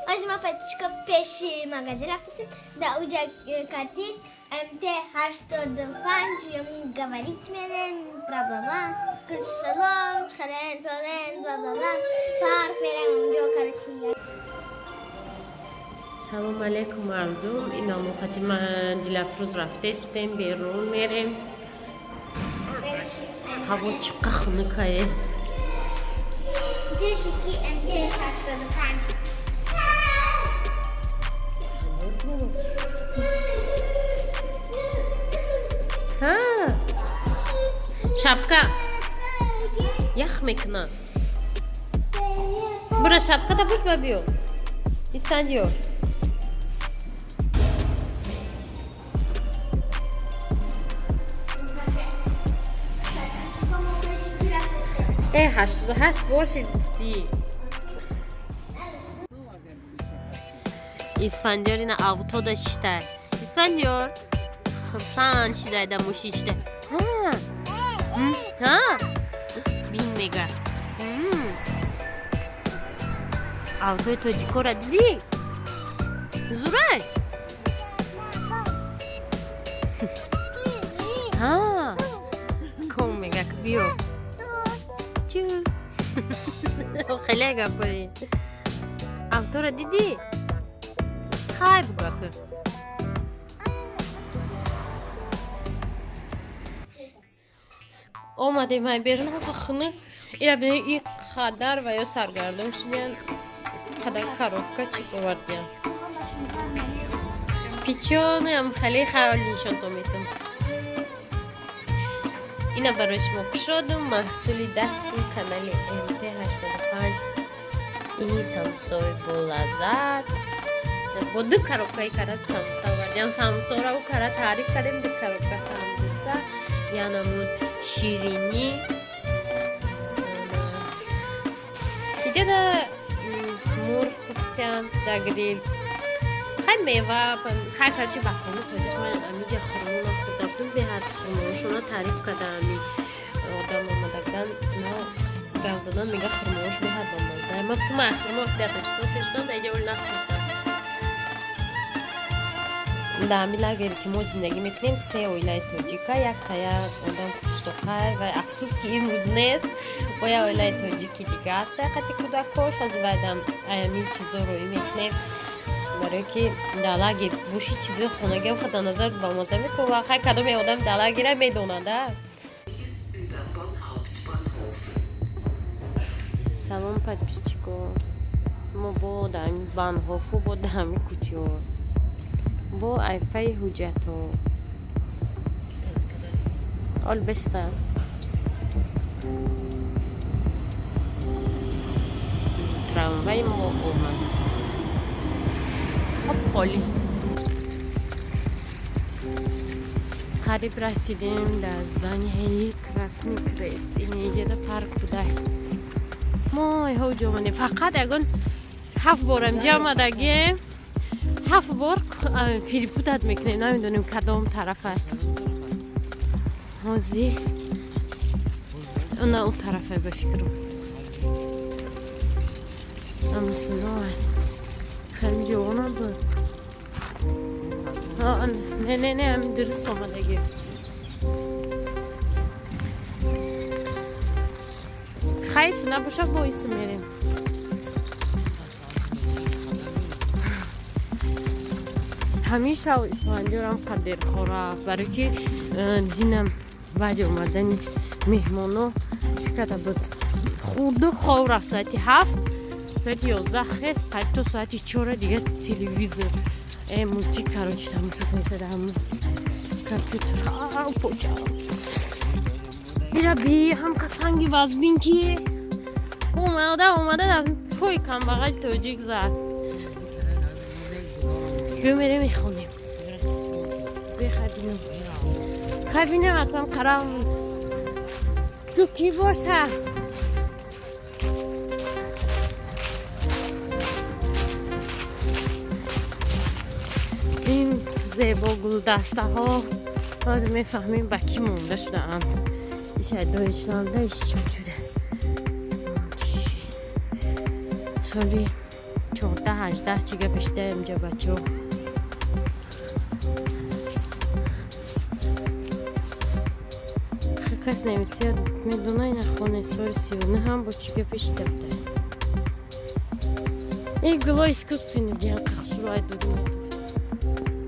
Hoje uma patica peixe magazine رفتیم در اونجا کارتی امت 85 يوم говорить منن проблема كل سلام خلين سلام زادنا فار فيرم اونجا کارتی سلام علیکم مردم. این موقعی ما دیلافروز رفته استیم بیرون میریم. هوا چقدر خنکه. دیشی کی امت 85 ها شبکه یخ میکنه. برا شبکه تا پوش ببیو اسفندیو. ای 88 باشید گفتی. اسفندیار این آوتو داشته. اسفندیار خرسان شده دموش işte. Ha. Bin mega. Avtoyu tojikora dedi. Zuray. Ha. Kom mega kbiyo. Tschüss. خیلی گپایی. Avto را دیدی؟ خای بگو. اومدیم های بیرون ها خونه اینا بینه این خدر و یا سرگردم شدین خدر کاروکا چیز آوردیم پیچانه هم خیلی خیال نشان تو میتونم اینا براش مک شدم محصولی دستی کانالی MT 85 این سامسوی بولازد با دو کاروکایی کرد سامسا آوردیم سامسا را او کرد تعریف کردیم دو کاروکا سامسا یا نمود شیرینی اینجا دا مرغ پختیم دا گریل خیلی میوه خیلی کرچی بخونه خودش من امیجا خرمون خود دفتون به هر خرمونشون تعریف کردم آدم آمدگدن نه گم زدن میگه خرمونش به هر بامده من تو من خرمون دیتر سوسیشتان دا اینجا ولی نخوردم در میلگری که ما زندگی میکنیم 3 ویلایت تاجیکا یک تایا آدم کشتوخای و افسوس که این روز نیست و یا ویلایت تاجیکی دیگه است قطعی کودکوش از بعدم ایامی چیزا روی میکنیم برای که دلگی بوشی چیزی خونگی خود نظر با مزه میکنه و خیلی کدوم آدم دلگی را میدوننده. سلام подписчику. ما با دامی بانهافو با دامی کوچیو با ایفای حجتو آل بسته تراموای ما اومد خب خالی قریب رسیدیم دزدانی کراسنی کرست این یه ده پارک بوده ما ها جامنه فقط اگه 7 بارم جمع دگیم 7 بار پیریپوتت میکنیم نمیدونیم کدام طرفه هازی اون طرفه بفکرم اما سنوه خیلی جوانم بود نه همین درست آمدگی خیلی نباشه بایست میریم همیشه اسفندیارم قدر خوره برای که دینم بعد اومدن مهمانو چقدر بود خورده خواه رفت ساعتی 7 ساعتی 11 خیست قریب تو ساعتی 4 دیگه تلویزیون موزیک کارانچی تماشا کنید همون کامپیوتر پوچه ایرا بی هم کسانگی وزبین که اومده در پوی کم بغل توجیک زد بیا میره میخونیم خبینم حتما قرار دوکی باشه. این زیبا گل دسته ها باز میفهمیم با کی مونده شده هم ایشه دویچلانده ایش چون شده سالی 14-18 چیگه پشته اینجا بچه ها کس نمیسید میدونه این خونه سال 39 هم با چیگه پشته بوده این گلو اسکوستوینی دیگه قخشورای دورونه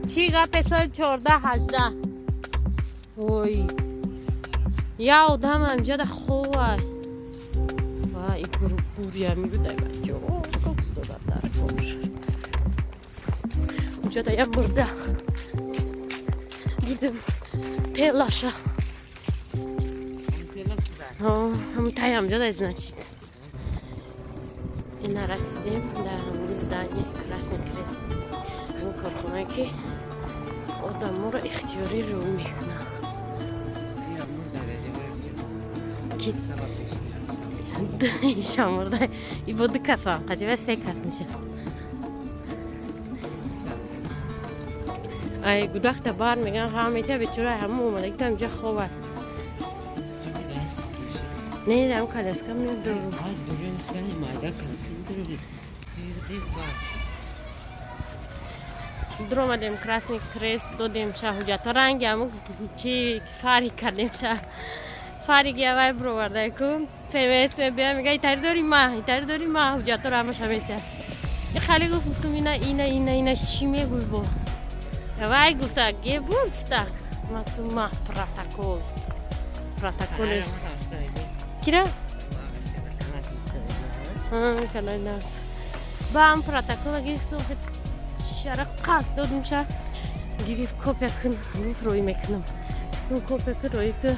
چیگه پسال 14-18 وای یا آدم همجا ده خواه و این بوری همی بوده بچه اوه ککس دادم در کمش اونجا ده یه برده دیدم تلاشه همون تایی همجا ده ازنچید این رسیدیم در همون زدانی کراسنی کرست همون کارخونه که آدم ما را اختیاری رو میکنه شامرده ای بود کسان قدیمه 3 کس میشه ای گوداخت بار میگن همیشه بیچاره همون اومده که اینجا خوبه نه دارم کالسکم میاد دورو دور آمدیم کراسنی کرست دادیم شهوجت رنگ همون چی فرقی کردیم فرقی گیوه برو برده کن پیوست بیا میگه ایتاری داری ما حجت رو همش همیشه یه خالی گفتم اینه شیمه گوی با وای گفته گه بورسته ما پراتکول کیرا؟ کنای ناس با هم پراتکول گیفتم شرق قصد دادم شد گیف کپکن گفت روی میکنم اون کپکن روی که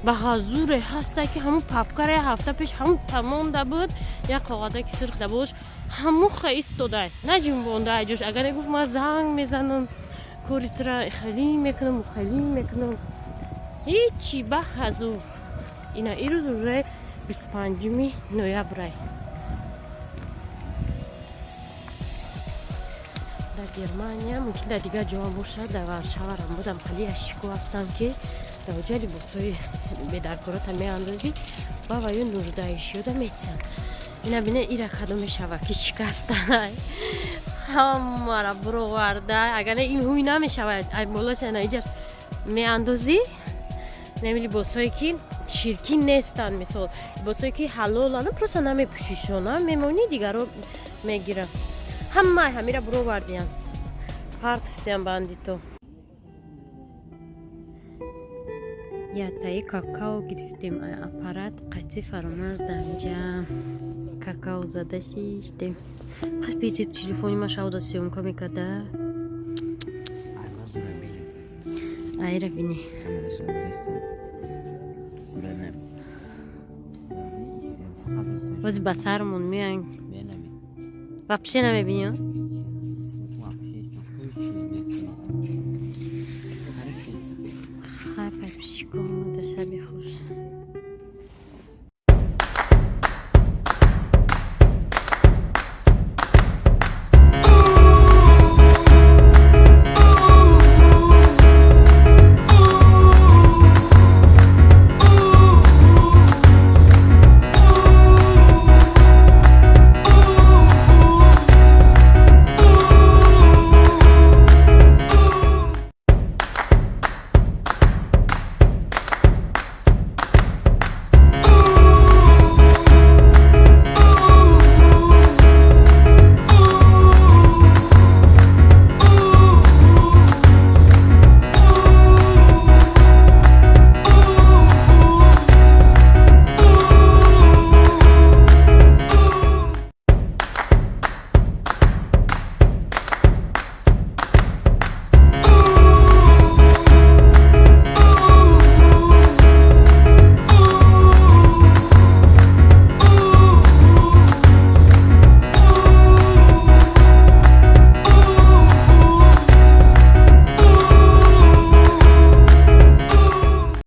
به حضور هسته که همون پاپکاره هفته پیش همون تمام ده بود یک کاغذه که سرخ ده بودش همون خیست داده نه جنبانده ایجوش اگر نگفت ما زنگ میزنم کوری ترا خیلی میکنم هیچی به حضور اینا ای روز روی 25 نویبر در گرمانیا ممکن در دیگه جوان باشه در ورشاورم بودم خیلی اشکو هستم که در وجه بوتسای بدرکارات هم میاندازی با ویون 19 شده میتن اینا بینه ایره خدمه شوه که شکسته همه را برو ورده اگر این هوی نمیشود ای مولاش اینا ایجا میاندازی نمیلی بوسایی که شیرکی نیستن مثال بوسایی که حلالانه پروسا نمیپوشیشونه میمونی دیگر رو میگیرم همه را برو وردیم پرتفتیم باندی تو یا تایی کاکاو گرفتیم اپارات قطعی فرامرز دمجا کاکاو زده شیشتیم خیلی بیتیب تلفونی ما شاودا سیوم که میکده ای را بینی بازی بسرمون میان وپشه نمیبینی ها؟ خیلی پشکم ده شبی خوش